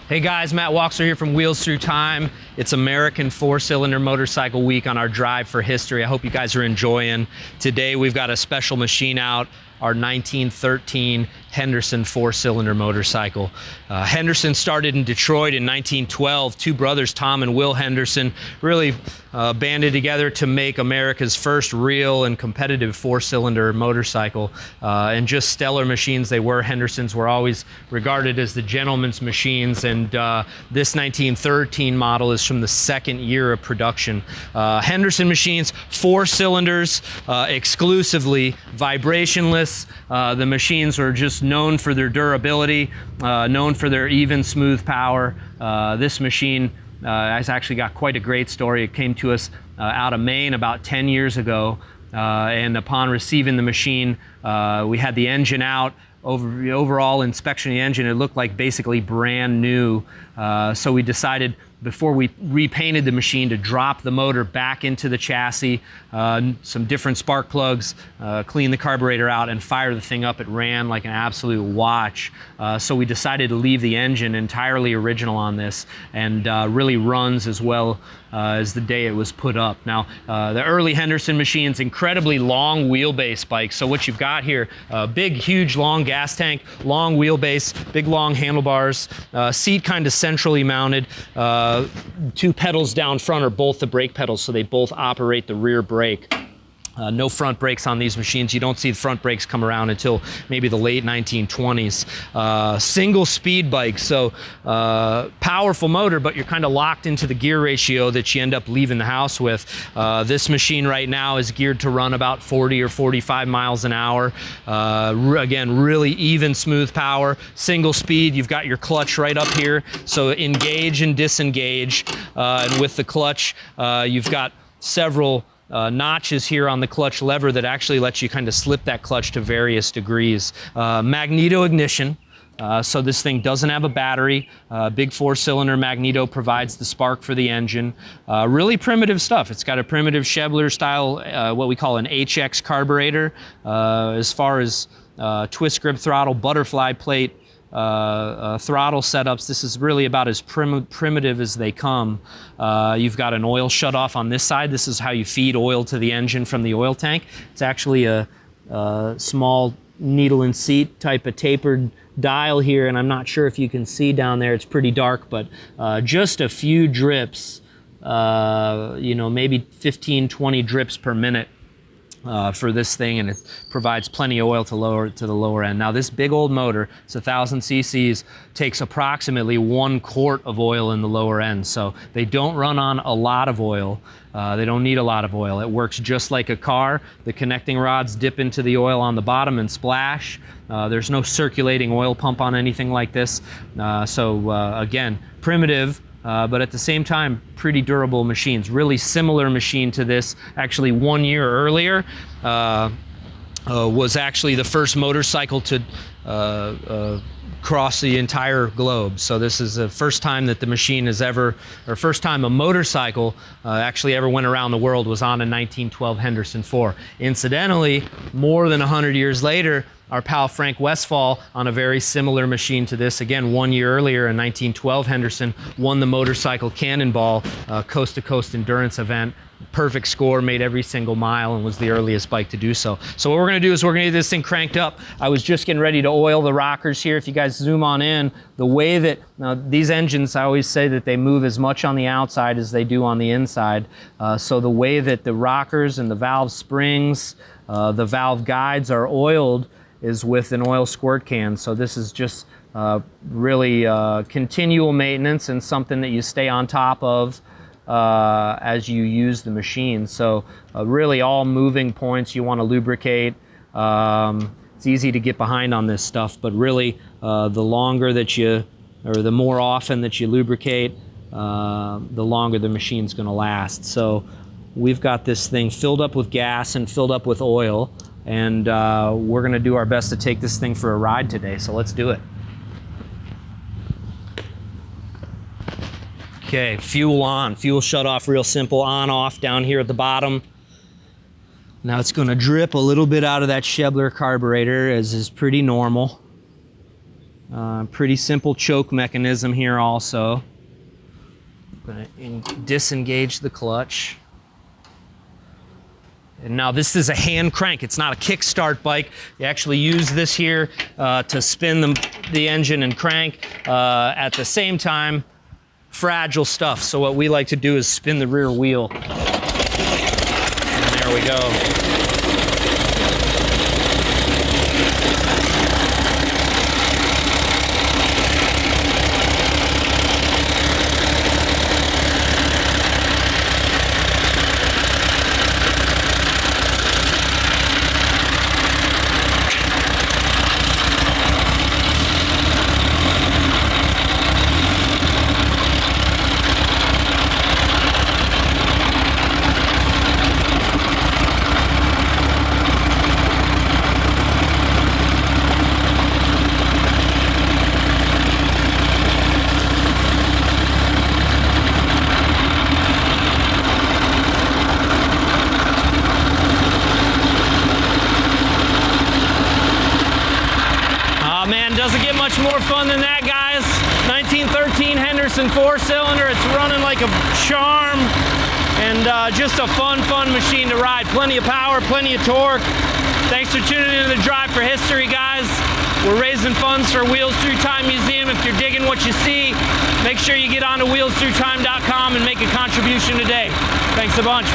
Hey guys, Matt Walkser here from Wheels Through Time. It's American Four-Cylinder Motorcycle Week on our Drive for History. I hope you guys are enjoying. Today we've got a special machine out, our 1913 Henderson four-cylinder motorcycle. Henderson started in Detroit in 1912. Two brothers, Tom and Will Henderson, really banded together to make America's first real and competitive four-cylinder motorcycle. And just stellar machines they were. Hendersons were always regarded as the gentleman's machines, and this 1913 model is from the second year of production. Henderson machines, four cylinders, exclusively vibrationless. The machines are just known for their durability, known for their even, smooth power. This machine has actually got quite a great story. It came to us out of Maine about 10 years ago, and upon receiving the machine, we had the engine out. Over the overall inspection of the engine, it looked like basically brand new. So we decided, before we repainted the machine, to drop the motor back into the chassis, some different spark plugs, clean the carburetor out, and fire the thing up. It ran like an absolute watch. So we decided to leave the engine entirely original on this, and really runs as well as the day it was put up. Now, the early Henderson machines, incredibly long wheelbase bikes. So what you've got here, big, huge, long gas tank, long wheelbase, big, long handlebars, seat kind of centrally mounted. Two pedals down front are both the brake pedals, so they both operate the rear brake. No front brakes on these machines. You don't see the front brakes come around until maybe the late 1920s. Single speed bike, so powerful motor, but you're kind of locked into the gear ratio that you end up leaving the house with. This machine right now is geared to run about 40 or 45 miles an hour. Again, really even, smooth power. Single speed, you've got your clutch right up here, so engage and disengage. And with the clutch, you've got several notches here on the clutch lever that actually lets you kind of slip that clutch to various degrees. Magneto ignition, so this thing doesn't have a battery. Big four-cylinder magneto provides the spark for the engine. Really primitive stuff. It's got a primitive Schebler style, what we call an HX carburetor. As far as twist grip throttle, butterfly plate, throttle setups, this is really about as primitive as they come. You've got an oil shutoff on this side. This is how you feed oil to the engine from the oil tank. It's actually a small needle and seat type of tapered dial here, and I'm not sure if you can see down there. It's pretty dark, but just a few drips, maybe 15, 20 drips per minute for this thing, and it provides plenty of oil to the lower end. Now this big old motor, it's 1,000 cc's, takes approximately 1 quart of oil in the lower end, so they don't run on a lot of oil. They don't need a lot of oil. It works just like a car. The connecting rods dip into the oil on the bottom and splash. There's no circulating oil pump on anything like this. Again, primitive, but at the same time, pretty durable machines. Really similar machine to this, actually 1 year earlier, was actually the first motorcycle to cross the entire globe. So this is the first time that the machine has ever, or first time a motorcycle actually ever went around the world, was on a 1912 Henderson Four. Incidentally, more than 100 years later, our pal Frank Westphal, on a very similar machine to this, again 1 year earlier, a 1912 Henderson, won the motorcycle cannonball coast-to-coast endurance event. Perfect score, made every single mile, and was the earliest bike to do so. So what we're gonna do is we're gonna get this thing cranked up. I was just getting ready to oil the rockers here. If you guys zoom on in, the way that, now these engines, I always say that they move as much on the outside as they do on the inside. So the way that the rockers and the valve springs, the valve guides are oiled is with an oil squirt can. So this is just really continual maintenance, and something that you stay on top of as you use the machine. So really all moving points you want to lubricate. It's easy to get behind on this stuff, but really the longer that you, or the more often that you lubricate, the longer the machine's going to last. So we've got this thing filled up with gas and filled up with oil, and we're going to do our best to take this thing for a ride today. So let's do it. Okay, fuel on, fuel shut off, real simple, on off down here at the bottom. Now it's going to drip a little bit out of that Schebler carburetor, as is pretty normal. Pretty simple choke mechanism here also. I'm going to disengage the clutch. And now this is a hand crank. It's not a kickstart bike. You actually use this here to spin the engine and crank. At the same time, fragile stuff. So what we like to do is spin the rear wheel. And there we go. Doesn't get much more fun than that, guys. 1913 Henderson 4-cylinder. It's running like a charm, and just a fun machine to ride. Plenty of power, plenty of torque. Thanks for tuning in to the Drive for History, guys. We're raising funds for Wheels Through Time Museum. If you're digging what you see, make sure you get on to wheelsthroughtime.com and make a contribution today. Thanks a bunch.